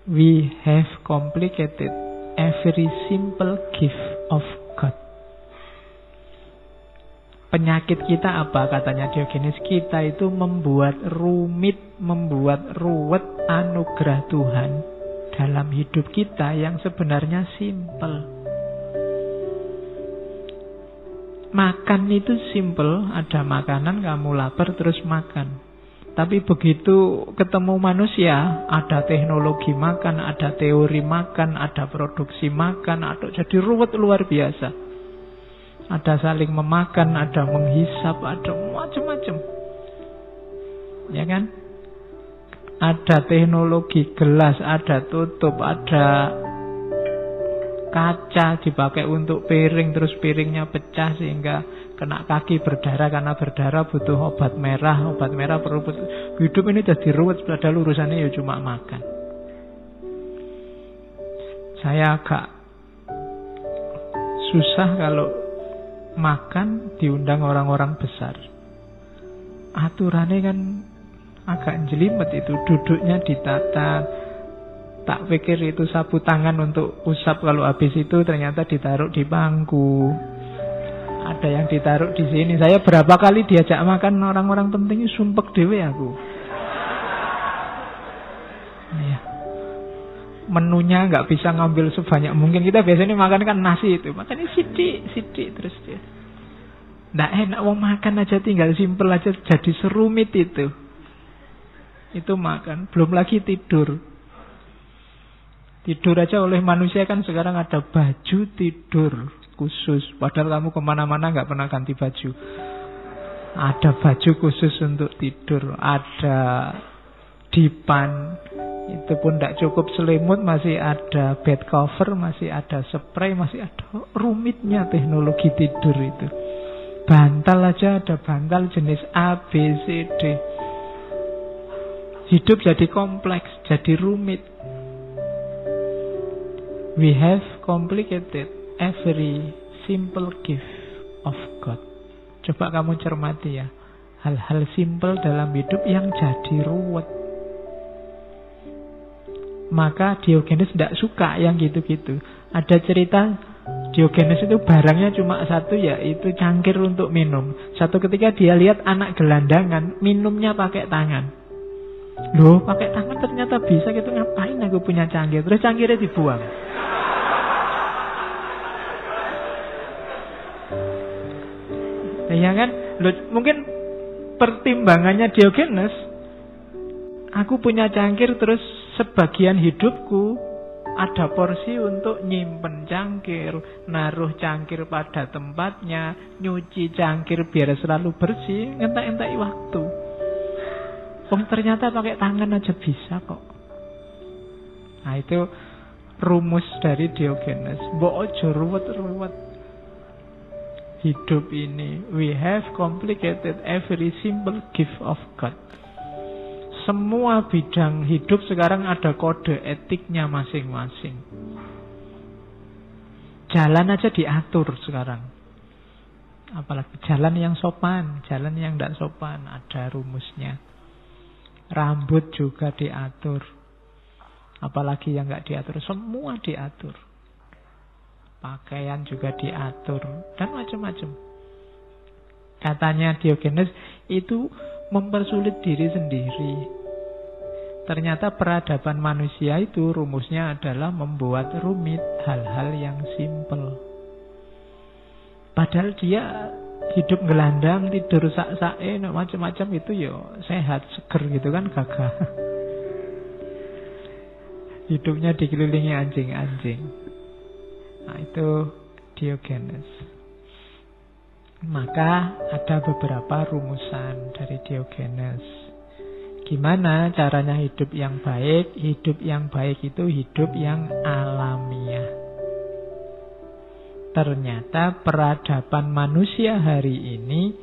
We have complicated every simple gift of God. Penyakit kita apa katanya Diogenes? Kita itu membuat rumit, membuat ruwet anugerah Tuhan dalam hidup kita yang sebenarnya simple. Makan itu simple, ada makanan, kamu lapar terus makan. Tapi begitu ketemu manusia, ada teknologi makan, ada teori makan, ada produksi makan, ada jadi ruwet luar biasa. Ada saling memakan, ada menghisap, ada macam-macam. Ya kan? Ada teknologi gelas, ada tutup, ada kaca dipakai untuk piring, terus piringnya pecah sehingga kena kaki berdarah. Karena berdarah butuh obat merah perlu hidup ini jadi ruwet, padahal urusannya ya cuma makan. Saya agak susah kalau makan diundang orang-orang besar. Aturannya kan agak jelimet itu, duduknya ditata. Tak pikir itu sapu tangan untuk usap, kalau habis itu ternyata ditaruh di bangku. Ada yang ditaruh di sini. Saya berapa kali diajak makan orang-orang penting, sumpek dewe aku. Ya. Menunya nggak bisa ngambil sebanyak mungkin. Kita biasanya makan kan nasi itu, makannya sidik terus dia. Nggak enak, mau makan aja tinggal simpel aja, jadi serumit itu. Itu makan, belum lagi tidur. Tidur aja oleh manusia kan sekarang ada baju tidur khusus. Padahal kamu kemana-mana gak pernah ganti baju. Ada baju khusus untuk tidur. Ada dipan. Itu pun tidak cukup selimut. Masih ada bed cover. Masih ada spray. Masih ada rumitnya teknologi tidur itu. Bantal aja ada bantal jenis A, B, C, D. Hidup jadi kompleks, jadi rumit. We have complicated every simple gift of God. Coba kamu cermati ya, hal-hal simple dalam hidup yang jadi ruwet. Maka Diogenes tidak suka yang gitu-gitu. Ada cerita Diogenes itu barangnya cuma satu, yaitu cangkir untuk minum. Satu ketika dia lihat anak gelandangan minumnya pakai tangan. Loh, pakai tangan ternyata bisa gitu, ngapain aku punya cangkir? Terus cangkirnya dibuang. Ya kan? Loh, mungkin pertimbangannya Diogenes, aku punya cangkir terus sebagian hidupku ada porsi untuk nyimpen cangkir, naruh cangkir pada tempatnya, nyuci cangkir biar selalu bersih, ngentak-ngentak waktu. Ternyata pakai tangan aja bisa kok. Nah itu rumus dari Diogenes. Mbok ojo ruwet-ruwet hidup ini. We have complicated every simple gift of God. Semua bidang hidup sekarang ada kode etiknya masing-masing. Jalan aja diatur sekarang. Apalagi jalan yang sopan, jalan yang tidak sopan, ada rumusnya. Rambut juga diatur. Apalagi yang nggak diatur, semua diatur. Pakaian juga diatur dan macam-macam. Katanya Diogenes itu mempersulit diri sendiri. Ternyata peradaban manusia itu rumusnya adalah membuat rumit hal-hal yang simpel. Padahal dia hidup gelandang, tidur sak-sake, macam-macam itu ya sehat, seger gitu kan, gagah. Hidupnya dikelilingi anjing-anjing. Nah itu Diogenes. Maka ada beberapa rumusan dari Diogenes. Gimana caranya hidup yang baik? Hidup yang baik itu hidup yang alamiah. Ternyata peradaban manusia hari ini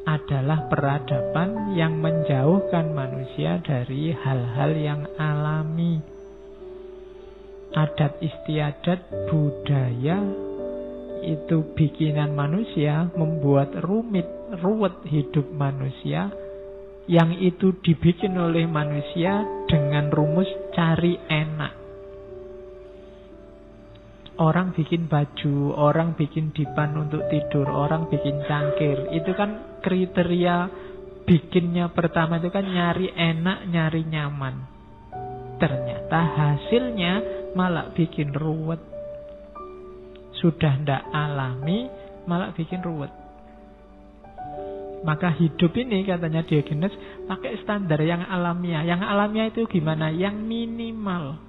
adalah peradaban yang menjauhkan manusia dari hal-hal yang alami. Adat istiadat budaya itu bikinan manusia, membuat ruwet hidup manusia yang itu dibikin oleh manusia dengan rumus cari enak. Orang bikin baju, orang bikin dipan untuk tidur, orang bikin cangkir. Itu kan kriteria bikinnya pertama itu kan nyari enak, nyari nyaman. Ternyata hasilnya malah bikin ruwet. Sudah ndak alami, malah bikin ruwet. Maka hidup ini katanya Diogenes pakai standar yang alamiah. Yang alamiah itu gimana? Yang minimal.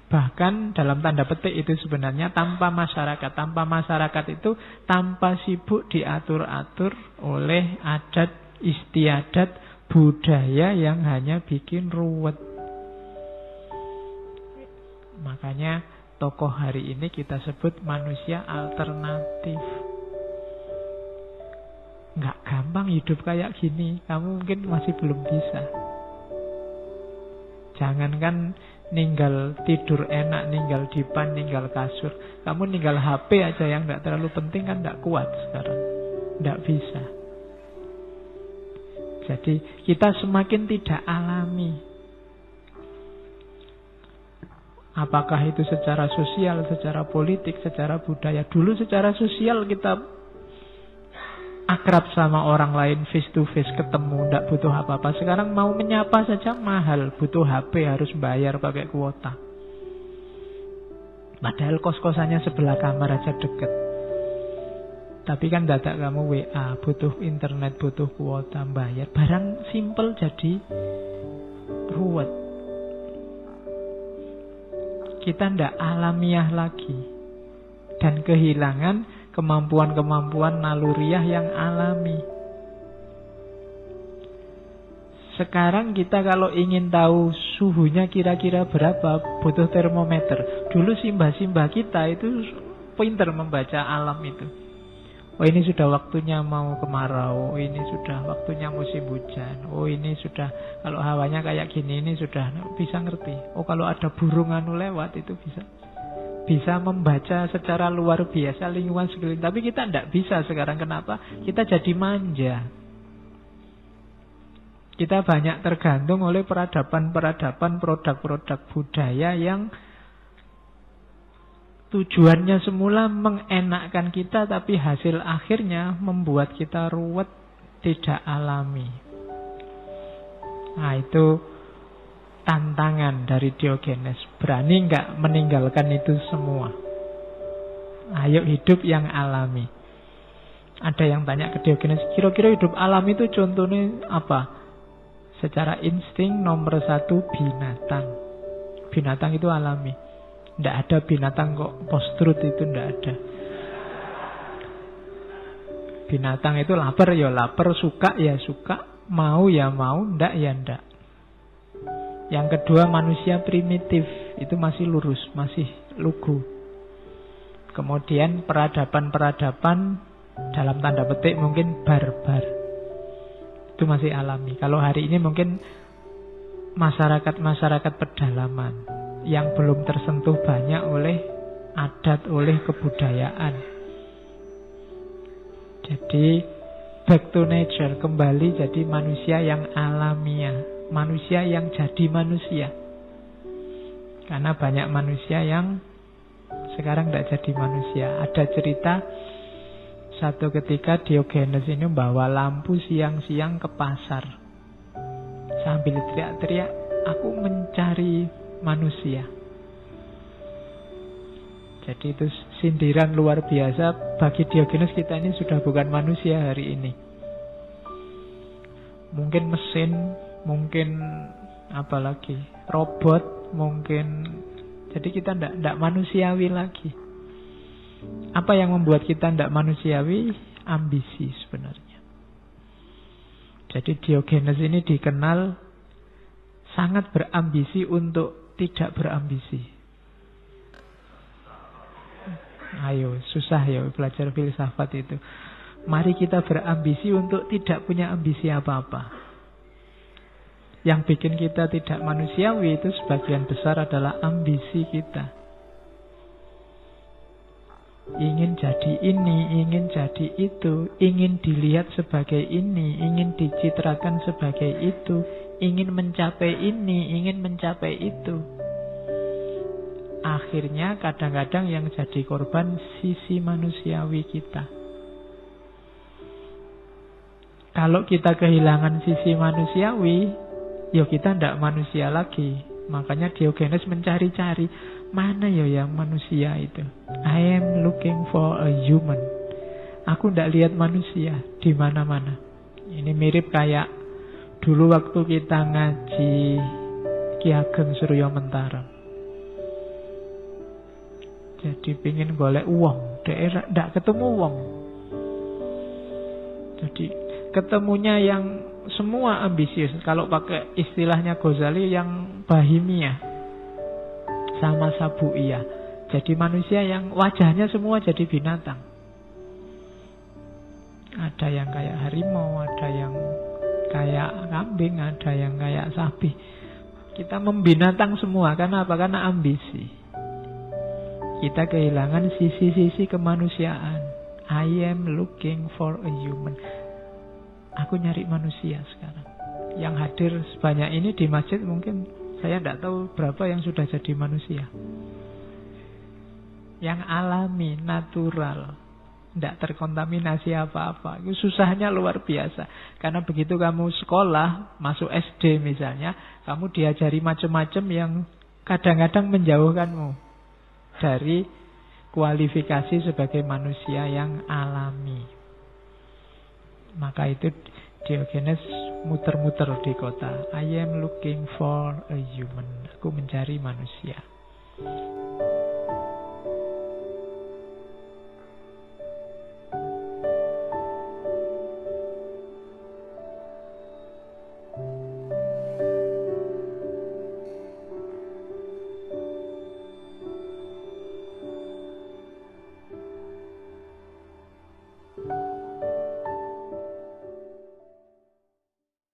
Bahkan dalam tanda petik itu sebenarnya tanpa masyarakat. Tanpa masyarakat itu tanpa sibuk diatur-atur oleh adat istiadat budaya yang hanya bikin ruwet. Makanya tokoh hari ini kita sebut manusia alternatif. Nggak gampang hidup kayak gini. Kamu mungkin masih belum bisa. Jangankan ninggal tidur enak, ninggal dipan, ninggal kasur. Kamu ninggal HP aja yang nggak terlalu penting kan nggak kuat sekarang. Nggak bisa. Jadi kita semakin tidak alami. Apakah itu secara sosial, secara politik, secara budaya. Dulu secara sosial kita akrab sama orang lain, face to face, ketemu, tidak butuh apa-apa. Sekarang mau menyapa saja mahal, butuh HP, harus bayar pakai kuota. Padahal kos-kosannya sebelah kamar aja deket. Tapi kan dadak kamu WA, butuh internet, butuh kuota, bayar. Barang simple jadi ruwet. Kita tidak alamiah lagi. Dan kehilangan kemampuan-kemampuan naluriah yang alami. Sekarang kita kalau ingin tahu suhunya kira-kira berapa, butuh termometer. Dulu simbah-simbah kita itu pintar membaca alam itu. Oh ini sudah waktunya mau kemarau, oh ini sudah waktunya musim hujan, oh ini sudah kalau hawanya kayak gini ini sudah bisa ngerti. Oh kalau ada burung anu lewat itu bisa membaca secara luar biasa lingkungan sekeliling. Tapi kita tidak bisa sekarang. Kenapa? Kita jadi manja. Kita banyak tergantung oleh peradaban-peradaban, produk-produk budaya yang tujuannya semula mengenakkan kita, tapi hasil akhirnya membuat kita ruwet, tidak alami. Nah itu tantangan dari Diogenes. Berani nggak meninggalkan itu semua? Ayo hidup yang alami. Ada yang tanya ke Diogenes, kira-kira hidup alami itu contohnya apa? Secara insting nomor 1 binatang. Binatang itu alami. Tidak ada binatang kok post-truth itu tidak ada. Binatang itu lapar ya lapar, suka ya suka, mau ya mau, ndak ya ndak. Yang kedua manusia primitif, itu masih lurus, masih lugu. Kemudian peradaban-peradaban dalam tanda petik mungkin barbar. Itu masih alami. Kalau hari ini mungkin masyarakat-masyarakat pedalaman yang belum tersentuh banyak oleh adat, oleh kebudayaan. Jadi back to nature, kembali jadi manusia yang alamiah, manusia yang jadi manusia. Karena banyak manusia yang sekarang tidak jadi manusia. Ada cerita satu ketika Diogenes ini membawa lampu siang-siang ke pasar sambil teriak-teriak, aku mencari manusia. Jadi itu sindiran luar biasa. Bagi Diogenes kita ini sudah bukan manusia hari ini. Mungkin mesin, mungkin apa lagi, robot, mungkin. Jadi kita tidak manusiawi lagi. Apa yang membuat kita tidak manusiawi? Ambisi sebenarnya. Jadi Diogenes ini dikenal sangat berambisi untuk tidak berambisi. Ayo, susah ya belajar filsafat itu. Mari kita berambisi untuk tidak punya ambisi apa-apa. Yang bikin kita tidak manusiawi itu sebagian besar adalah ambisi kita. ingin jadi ini, ingin jadi itu, ingin dilihat sebagai ini, ingin dicitrakan sebagai itu, ingin mencapai ini, ingin mencapai itu. Akhirnya kadang-kadang yang jadi korban sisi manusiawi kita. Kalau kita kehilangan sisi manusiawi, ya kita tidak manusia lagi. Makanya Diogenes mencari-cari, mana ya yang manusia itu? I am looking for a human. Aku tidak lihat manusia di mana-mana. Ini mirip kayak dulu waktu kita ngaji Ki Ageng Surya Mentara. Jadi pingin golek uang, daerah tidak ketemu uang. Jadi ketemunya yang semua ambisius. Kalau pakai istilahnya Ghazali yang bahimiyah sama sabuiyah. Jadi manusia yang wajahnya semua jadi binatang. Ada yang kayak harimau, ada yang kayak kambing, ada yang kayak sapi. Kita membinatang semua. Karena apa? Karena ambisi. Kita kehilangan sisi-sisi kemanusiaan. I am looking for a human. Aku nyari manusia sekarang. Yang hadir sebanyak ini di masjid mungkin saya tidak tahu berapa yang sudah jadi manusia. Yang alami, natural, tidak terkontaminasi apa-apa. Itu susahnya luar biasa. Karena begitu kamu sekolah, masuk SD misalnya, kamu diajari macam-macam yang kadang-kadang menjauhkanmu dari kualifikasi sebagai manusia yang alami. Maka itu Diogenes muter-muter di kota. I am looking for a human. Aku mencari manusia.